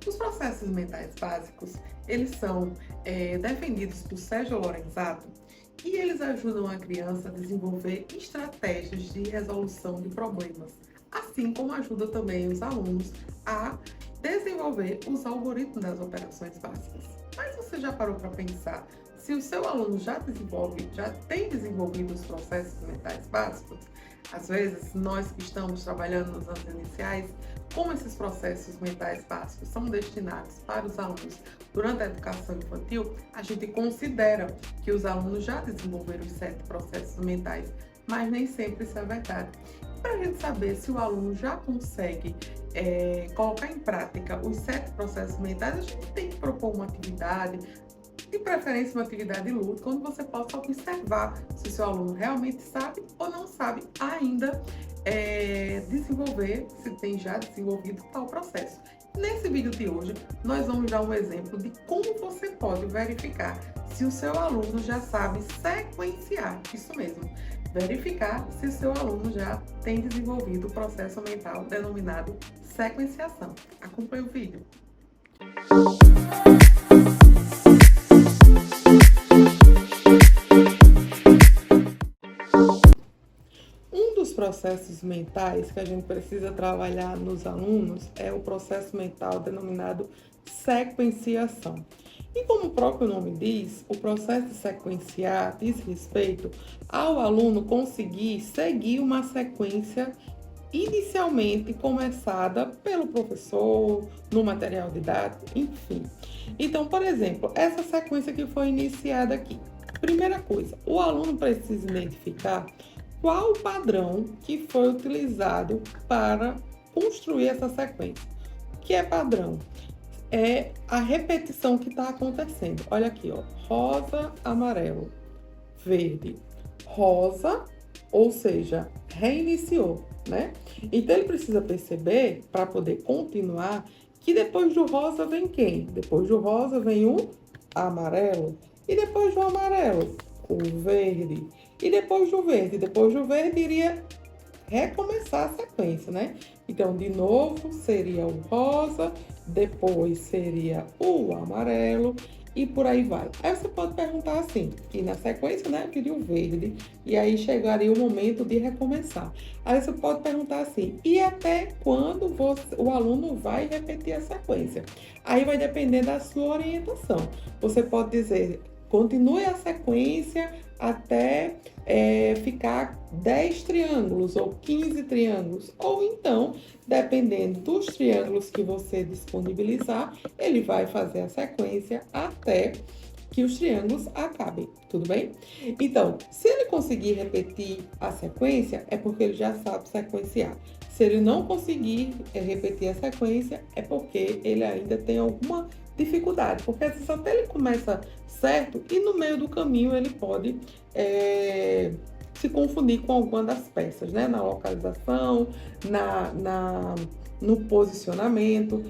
Os processos mentais básicos, eles são defendidos por Sérgio Lorenzato e eles ajudam a criança a desenvolver estratégias de resolução de problemas, assim como ajuda também os alunos a desenvolver os algoritmos das operações básicas. Mas você já parou para pensar se o seu aluno já tem desenvolvido os processos mentais básicos? Às vezes, nós que estamos trabalhando nos anos iniciais, como esses processos mentais básicos são destinados para os alunos durante a educação infantil, a gente considera que os alunos já desenvolveram os 7 processos mentais, mas nem sempre isso é verdade. Para a gente saber se o aluno já consegue colocar em prática os 7 processos mentais, a gente tem que propor uma atividade, de preferência uma atividade lúdica, onde você possa observar se o seu aluno realmente sabe ou não sabe ainda desenvolver, se tem já desenvolvido tal processo. Nesse vídeo de hoje, nós vamos dar um exemplo de como você pode verificar se o seu aluno já sabe sequenciar, isso mesmo, verificar se o seu aluno já tem desenvolvido o processo mental denominado sequenciação. Acompanhe o vídeo. Processos mentais que a gente precisa trabalhar nos alunos é o processo mental denominado sequenciação. E como o próprio nome diz, o processo de sequenciar diz respeito ao aluno conseguir seguir uma sequência inicialmente começada pelo professor, no material didático, enfim. Então, por exemplo, essa sequência que foi iniciada aqui. Primeira coisa, o aluno precisa identificar qual o padrão que foi utilizado para construir essa sequência. O que é padrão? É a repetição que está acontecendo. Olha aqui, ó, rosa, amarelo, verde, rosa, ou seja, reiniciou, né? Então, ele precisa perceber, para poder continuar, que depois do rosa vem quem? Depois do rosa vem o amarelo. E depois do amarelo, o verde. E depois do verde iria recomeçar a sequência, né? Então, de novo, seria o rosa, depois seria o amarelo e por aí vai. Aí você pode perguntar assim, que na sequência, né, viria o verde, e aí chegaria o momento de recomeçar. Aí você pode perguntar assim, e até quando o aluno vai repetir a sequência? Aí vai depender da sua orientação. Você pode dizer, continue a sequência até ficar 10 triângulos ou 15 triângulos. Ou então, dependendo dos triângulos que você disponibilizar, ele vai fazer a sequência até que os triângulos acabem, tudo bem? Então, se ele conseguir repetir a sequência, é porque ele já sabe sequenciar. Se ele não conseguir repetir a sequência, é porque ele ainda tem alguma dificuldade, porque às vezes até ele começa certo e no meio do caminho ele pode se confundir com alguma das peças, né? Na localização, no posicionamento.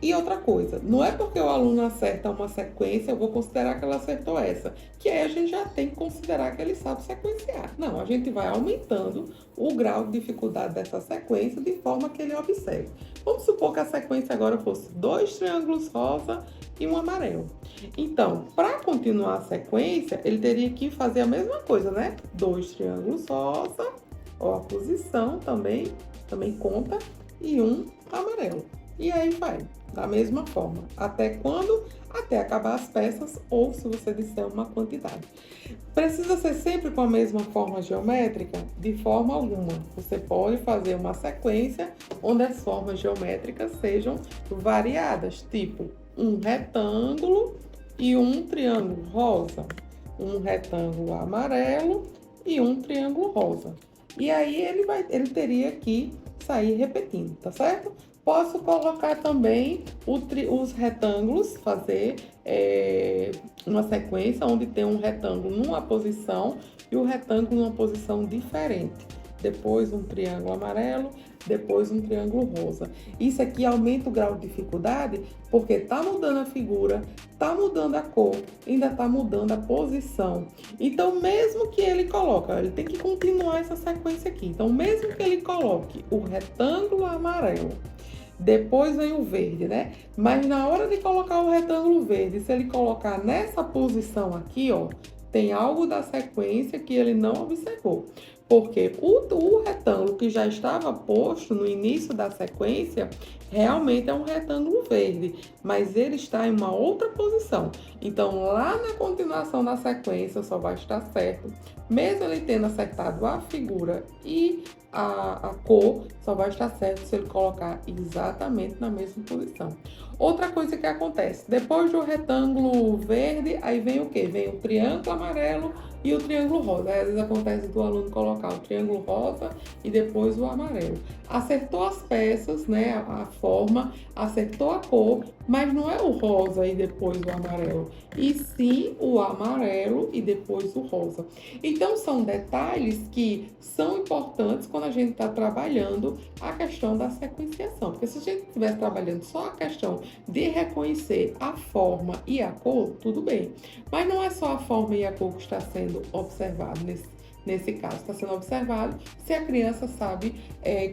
E outra coisa, não é porque o aluno acerta uma sequência, eu vou considerar que ele acertou essa, que aí a gente já tem que considerar que ele sabe sequenciar. Não, a gente vai aumentando o grau de dificuldade dessa sequência de forma que ele observe. Vamos supor que a sequência agora fosse 2 triângulos rosa e um amarelo. Então, para continuar a sequência, ele teria que fazer a mesma coisa, né? 2 triângulos rosa, ó, a posição também conta, e um amarelo. E aí vai, da mesma forma. Até quando? Até acabar as peças ou se você disser uma quantidade. Precisa ser sempre com a mesma forma geométrica? De forma alguma. Você pode fazer uma sequência onde as formas geométricas sejam variadas, tipo um retângulo e um triângulo rosa, um retângulo amarelo e um triângulo rosa. E aí ele teria que sair repetindo, tá certo? Posso colocar também os retângulos, fazer uma sequência onde tem um retângulo numa posição e o retângulo numa posição diferente. Depois um triângulo amarelo, depois um triângulo rosa. Isso aqui aumenta o grau de dificuldade porque está mudando a figura, está mudando a cor, ainda está mudando a posição. Então, mesmo que ele coloque, ele tem que continuar essa sequência aqui. Então, mesmo que ele coloque o retângulo amarelo, depois vem o verde, né? Mas na hora de colocar o retângulo verde, se ele colocar nessa posição aqui, ó, tem algo da sequência que ele não observou. Porque o retângulo que já estava posto no início da sequência realmente é um retângulo verde, mas ele está em uma outra posição. Então, lá na continuação da sequência só vai estar certo, mesmo ele tendo acertado a figura e a cor, só vai estar certo se ele colocar exatamente na mesma posição. Outra coisa que acontece, depois do retângulo verde, aí vem o quê? Vem o triângulo amarelo e o triângulo rosa. Aí, às vezes acontece do aluno colocar o triângulo rosa e depois o amarelo. Acertou as peças, né, a forma, acertou a cor, mas não é o rosa e depois o amarelo, e sim o amarelo e depois o rosa. Então, são detalhes que são importantes quando a gente está trabalhando a questão da sequenciação. Porque se a gente estivesse trabalhando só a questão de reconhecer a forma e a cor, tudo bem. Mas não é só a forma e a cor que está sendo observado nesse caso. Está sendo observado se a criança sabe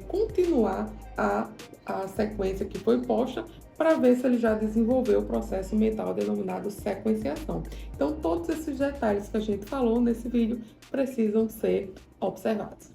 continuar a sequência que foi posta, para ver se ele já desenvolveu o processo mental denominado sequenciação. Então, todos esses detalhes que a gente falou nesse vídeo precisam ser observados.